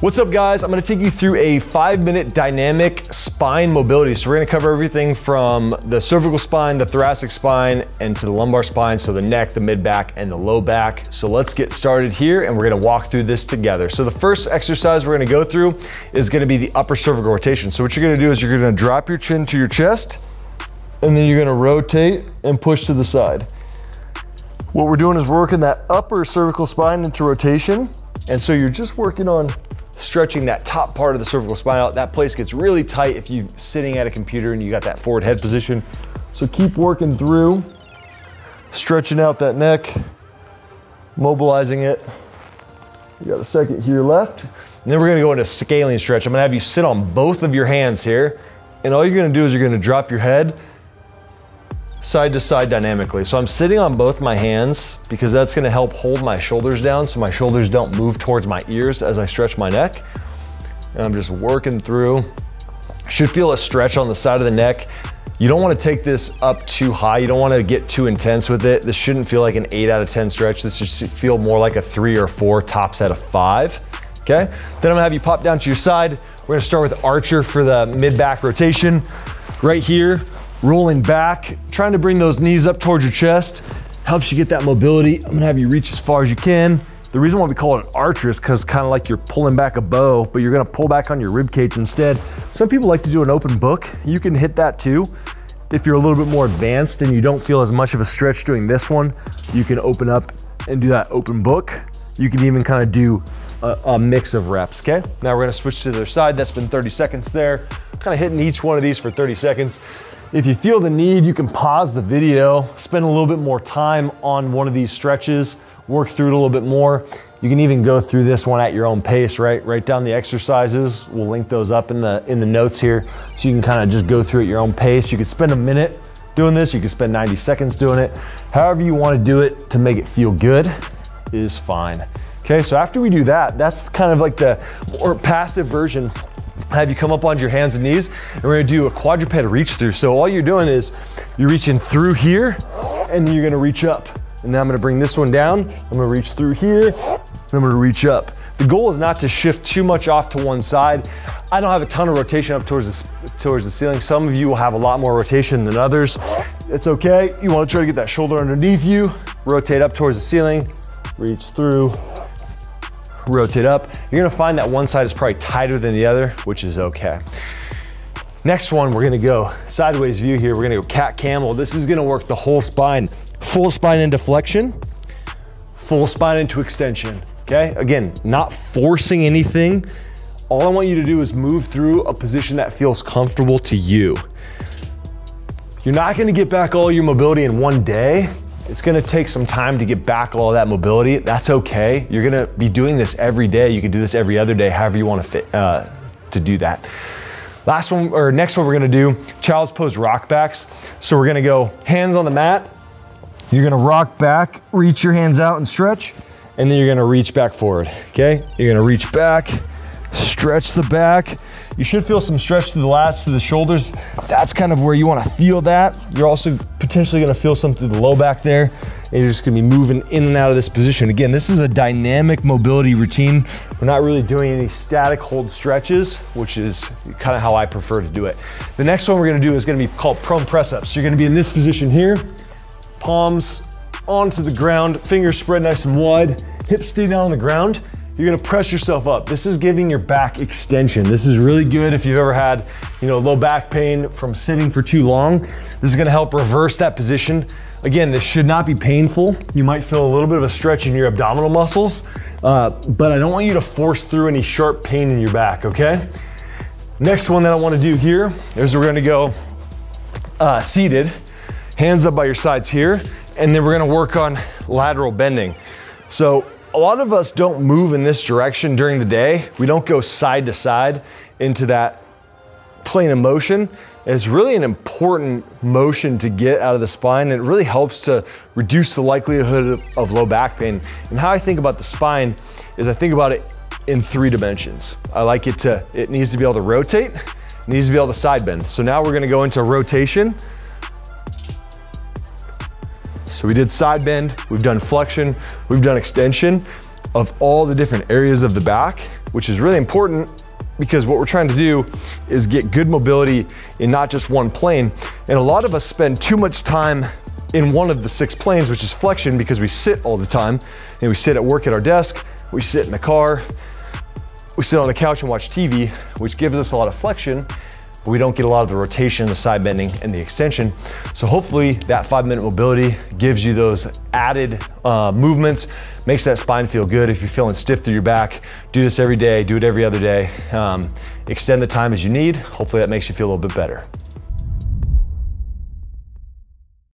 What's up guys? I'm gonna take you through a 5-minute dynamic spine mobility. So we're gonna cover everything from the cervical spine, the thoracic spine, and to the lumbar spine. So the neck, the mid back, and the low back. So let's get started here and we're gonna walk through this together. So the first exercise we're gonna go through is gonna be the upper cervical rotation. So what you're gonna do is you're gonna drop your chin to your chest and then you're gonna rotate and push to the side. What we're doing is we're working that upper cervical spine into rotation. And so you're just working on stretching that top part of the cervical spine out. That place gets really tight if you're sitting at a computer and you got that forward head position. So keep working through, stretching out that neck, mobilizing it. You got a second here left. And then we're gonna go into scaling stretch. I'm gonna have you sit on both of your hands here. And all you're gonna do is you're gonna drop your head side to side dynamically. So I'm sitting on both my hands because that's gonna help hold my shoulders down so my shoulders don't move towards my ears as I stretch my neck. And I'm just working through. Should feel a stretch on the side of the neck. You don't wanna take this up too high. You don't wanna get too intense with it. This shouldn't feel like an 8 out of 10 stretch. This should feel more like a 3 or 4, tops at a 5, okay? Then I'm gonna have you pop down to your side. We're gonna start with Archer for the mid-back rotation. Right here, rolling back, trying to bring those knees up towards your chest. Helps you get that mobility. I'm gonna have you reach as far as you can. The reason why we call it an archer is because kind of like you're pulling back a bow, but you're gonna pull back on your rib cage instead. Some people like to do an open book. You can hit that too. If you're a little bit more advanced and you don't feel as much of a stretch doing this one, you can open up and do that open book. You can even kind of do a mix of reps, okay? Now we're gonna switch to the other side. That's been 30 seconds there. Kind of hitting each one of these for 30 seconds. If you feel the need, you can pause the video, spend a little bit more time on one of these stretches, work through it a little bit more. You can even go through this one at your own pace, right? Write down the exercises. We'll link those up in the notes here. So you can kind of just go through at your own pace. You could spend a minute doing this. You could spend 90 seconds doing it. However you want to do it to make it feel good is fine. Okay, so after we do that, that's kind of like the more passive version. Have you come up onto your hands and knees, and we're gonna do a quadruped reach through. So all you're doing is you're reaching through here, and then you're gonna reach up. And then I'm gonna bring this one down, I'm gonna reach through here, and I'm gonna reach up. The goal is not to shift too much off to one side. I don't have a ton of rotation up towards the ceiling. Some of you will have a lot more rotation than others. It's okay. You wanna try to get that shoulder underneath you, rotate up towards the ceiling, reach through, rotate up. You're gonna find that one side is probably tighter than the other, which is okay. Next one, we're gonna go sideways view here. We're gonna go cat camel. This is gonna work the whole spine. Full spine into flexion, full spine into extension, okay? Again, not forcing anything. All I want you to do is move through a position that feels comfortable to you. You're not gonna get back all your mobility in one day. It's gonna take some time to get back all of that mobility. That's okay. You're gonna be doing this every day. You can do this every other day, however you wanna fit to do that. Last one, or next one we're gonna do, child's pose rock backs. So we're gonna go hands on the mat. You're gonna rock back, reach your hands out and stretch, and then you're gonna reach back forward, okay? You're gonna reach back, stretch the back. You should feel some stretch through the lats, through the shoulders. That's kind of where you wanna feel that. You're also potentially gonna feel some through the low back there. And you're just gonna be moving in and out of this position. Again, this is a dynamic mobility routine. We're not really doing any static hold stretches, which is kind of how I prefer to do it. The next one we're gonna do is gonna be called prone press ups. So you're gonna be in this position here, palms onto the ground, fingers spread nice and wide, hips stay down on the ground. You're gonna press yourself up. This is giving your back extension. This is really good if you've ever had, low back pain from sitting for too long. This is gonna help reverse that position. Again, this should not be painful. You might feel a little bit of a stretch in your abdominal muscles, but I don't want you to force through any sharp pain in your back, okay? Next one that I wanna do here is we're gonna go seated, hands up by your sides here, and then we're gonna work on lateral bending. So a lot of us don't move in this direction during the day. We don't go side to side into that plane of motion. It's really an important motion to get out of the spine. And it really helps to reduce the likelihood of low back pain. And how I think about the spine is I think about it in 3 dimensions. I like it needs to be able to rotate, it needs to be able to side bend. So now we're gonna go into rotation. So we did side bend, we've done flexion, we've done extension. of all the different areas of the back, which is really important because what we're trying to do is get good mobility in not just one plane. And a lot of us spend too much time in one of the 6 planes, which is flexion, because we sit all the time. And we sit at work at our desk, we sit in the car, we sit on the couch and watch TV, which gives us a lot of flexion, but we don't get a lot of the rotation, the side bending, and the extension. So hopefully that 5-minute mobility gives you those added movements, makes that spine feel good. If you're feeling stiff through your back, do this every day, do it every other day. Extend the time as you need. Hopefully that makes you feel a little bit better.